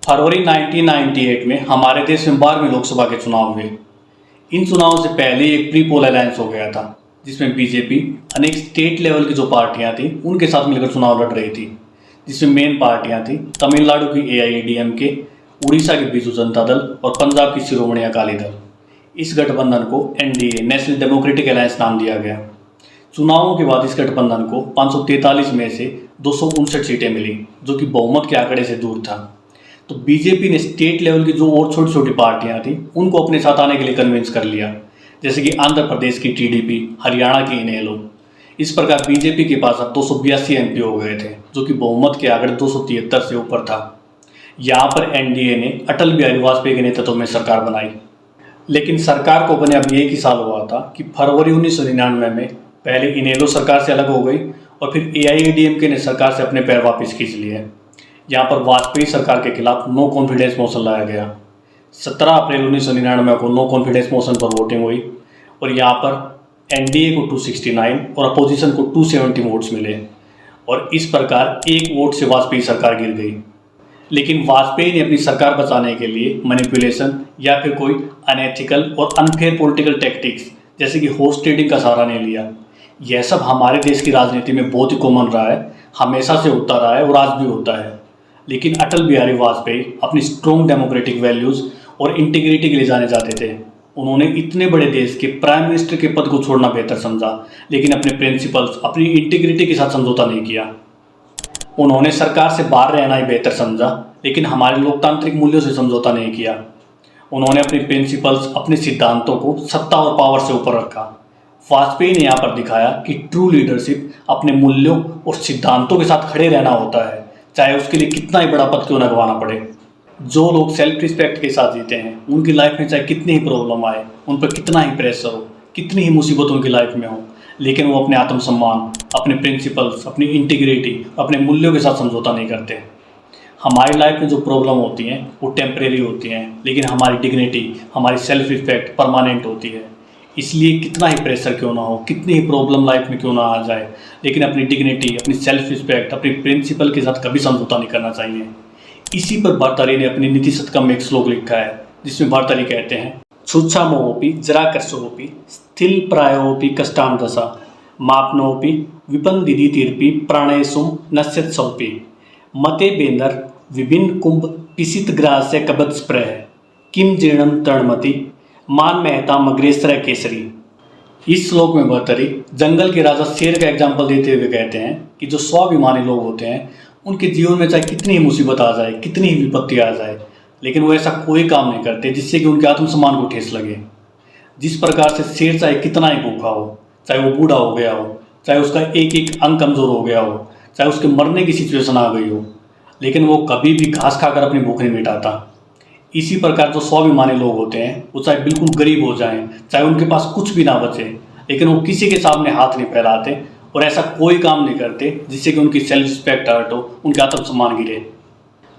फरवरी 1998 में हमारे देश में 12वीं लोकसभा के चुनाव हुए। इन चुनावों से पहले एक प्री पोल अलायंस हो गया था, जिसमें बीजेपी अनेक स्टेट लेवल की जो पार्टियां थी उनके साथ मिलकर चुनाव लड़ रही थी, जिसमें मेन पार्टियां थी तमिलनाडु की AIADMK, उड़ीसा की बीजू जनता दल और पंजाब की शिरोमणि अकाली दल। इस गठबंधन को NDA नेशनल डेमोक्रेटिक अलायंस नाम दिया गया। चुनावों के बाद इस गठबंधन को 543 में से 259 सीटें मिली, जो कि बहुमत के आंकड़े से दूर था। तो बीजेपी ने स्टेट लेवल की जो और छोटी छोटी पार्टियां थी उनको अपने साथ आने के लिए कन्विंस कर लिया, जैसे कि आंध्र प्रदेश की TDP, हरियाणा की इनेलो। इस प्रकार बीजेपी के पास अब 282 MP हो गए थे, जो कि बहुमत के आंकड़े 273 से ऊपर था। यहाँ पर NDA ने अटल बिहारी वाजपेयी के नेतृत्व में सरकार बनाई। लेकिन सरकार को बने अब एक ही साल हुआ था कि फरवरी 1999 में पहले इनेलो सरकार से अलग हो गई और फिर AIADMK ने सरकार से अपने पैर वापस खींच लिए। यहाँ पर वाजपेयी सरकार के खिलाफ नो कॉन्फिडेंस मोशन लाया गया। 17 अप्रैल 1999 को नो कॉन्फिडेंस मोशन पर वोटिंग हुई और यहाँ पर NDA को 269 और अपोजिशन को 270 वोट्स मिले और इस प्रकार एक वोट से वाजपेयी सरकार गिर गई। लेकिन वाजपेयी ने अपनी सरकार बचाने के लिए मैनिपुलेशन या फिर कोई अनएथिकल और अनफेयर पॉलिटिकल टैक्टिक्स जैसे कि हॉर्स ट्रेडिंग का सहारा नहीं लिया। यह सब हमारे देश की राजनीति में बहुत ही कॉमन रहा है, हमेशा से होता रहा है और आज भी होता है। लेकिन अटल बिहारी वाजपेयी अपनी स्ट्रॉन्ग डेमोक्रेटिक वैल्यूज़ और इंटीग्रिटी के लिए जाने जाते थे। उन्होंने इतने बड़े देश के प्राइम मिनिस्टर के पद को छोड़ना बेहतर समझा, लेकिन अपने प्रिंसिपल्स, अपनी इंटीग्रिटी के साथ समझौता नहीं किया। उन्होंने सरकार से बाहर रहना ही बेहतर समझा, लेकिन हमारे लोकतांत्रिक मूल्यों से समझौता नहीं किया। उन्होंने अपनी प्रिंसिपल्स, अपने सिद्धांतों को सत्ता और पावर से ऊपर रखा। वाजपेयी ने यहाँ पर दिखाया कि ट्रू लीडरशिप अपने मूल्यों और सिद्धांतों के साथ खड़े रहना होता है, चाहे उसके लिए कितना ही बड़ा पद क्यों न गंवाना पड़े। जो लोग सेल्फ रिस्पेक्ट के साथ जीते हैं, उनकी लाइफ में चाहे कितनी ही प्रॉब्लम आए, उन पर कितना ही प्रेशर हो, कितनी ही मुसीबत उनकी लाइफ में हो, लेकिन वो अपने आत्मसम्मान, अपने प्रिंसिपल्स, अपनी इंटीग्रिटी, अपने मूल्यों के साथ समझौता नहीं करते। हमारी लाइफ में जो प्रॉब्लम होती हैं वो टेम्परेरी होती हैं, लेकिन हमारी डिग्निटी, हमारी सेल्फ रिस्पेक्ट परमानेंट होती है। इसलिए कितना ही प्रेशर क्यों ना हो, कितनी ही प्रॉब्लम लाइफ में क्यों ना आ जाए, लेकिन अपनी डिग्निटी, अपनी सेल्फ रिस्पेक्ट, अपनी प्रिंसिपल के साथ कभी समझौता नहीं करना चाहिए। इसी पर भर्तृहरि ने अपनी नीति शतकम में एक श्लोक लिखा है, जिसमें भर्तृहरि कहते हैं, छुच्छामोऽपि जराकर्षोऽपि स्थिल प्रायोऽपि कष्टान् दशा मापनोऽपि विपन्दिदितिरपि प्राणेषुं नश्यत्सोऽपि मते बेन्दर विभिन्न कुंभ पिसित ग्रास्य कबद स्प्रह किम जीर्णम तृणमति मान मेहता मग्रेसर केसरी। इस श्लोक में भर्तृहरि जंगल के राजा शेर का एग्जाम्पल देते हुए कहते हैं कि जो स्वाभिमानी लोग होते हैं उनके जीवन में चाहे कितनी ही मुसीबत आ जाए, कितनी ही विपत्ति आ जाए, लेकिन वो ऐसा कोई काम नहीं करते जिससे कि उनके आत्मसम्मान को ठेस लगे। जिस प्रकार से शेर चाहे कितना ही भूखा हो, चाहे वो बूढ़ा हो गया हो, चाहे उसका एक एक अंग कमज़ोर हो गया हो, चाहे उसके मरने की सिचुएशन आ गई हो, लेकिन वो कभी भी घास खाकर अपनी भूख नहीं मिटाता। इसी प्रकार जो स्वाभिमानी लोग होते हैं वो चाहे बिल्कुल गरीब हो जाएं, चाहे उनके पास कुछ भी ना बचे, लेकिन वो किसी के सामने हाथ नहीं फैलाते और ऐसा कोई काम नहीं करते जिससे कि उनकी सेल्फ रिस्पेक्ट हर्ट हो, उनके आत्मसम्मान गिरे।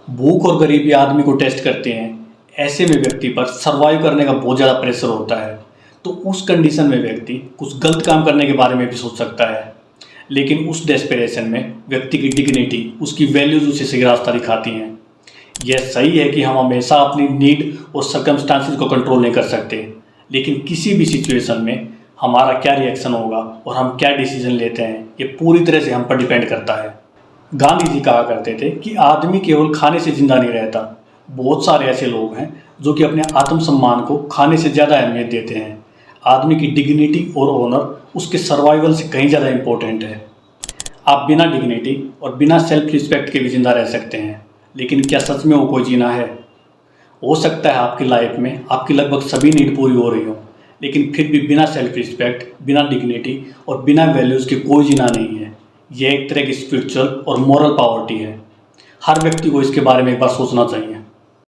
भूख और गरीबी आदमी को टेस्ट करते हैं। ऐसे में व्यक्ति पर सर्वाइव करने का बहुत ज़्यादा प्रेशर होता है, तो उस कंडीशन में व्यक्ति कुछ गलत काम करने के बारे में भी सोच सकता है। लेकिन उस डेस्परेशन में व्यक्ति की डिग्निटी, उसकी वैल्यूज उसे सही रास्ता दिखाती हैं। यह सही है कि हम हमेशा अपनी नीड और सर्कमस्टांसेस को कंट्रोल नहीं कर सकते, लेकिन किसी भी सिचुएशन में हमारा क्या रिएक्शन होगा और हम क्या डिसीजन लेते हैं, ये पूरी तरह से हम पर डिपेंड करता है। गांधी जी कहा करते थे कि आदमी केवल खाने से जिंदा नहीं रहता। बहुत सारे ऐसे लोग हैं जो कि अपने आत्मसम्मान को खाने से ज़्यादा अहमियत देते हैं। आदमी की डिग्निटी और ऑनर उसके सर्वाइवल से कहीं ज़्यादा इम्पोर्टेंट है। आप बिना डिग्निटी और बिना सेल्फ रिस्पेक्ट के भी जिंदा रह सकते हैं, लेकिन क्या सच में वो कोई जीना है? हो सकता है आपकी लाइफ में आपकी लगभग सभी नीड पूरी हो रही हो, लेकिन फिर भी बिना सेल्फ रिस्पेक्ट, बिना डिग्निटी और बिना वैल्यूज़ के कोई जीना नहीं है। यह एक तरह की स्पिरिचुअल और मॉरल पॉवर्टी है। हर व्यक्ति को इसके बारे में एक बार सोचना चाहिए।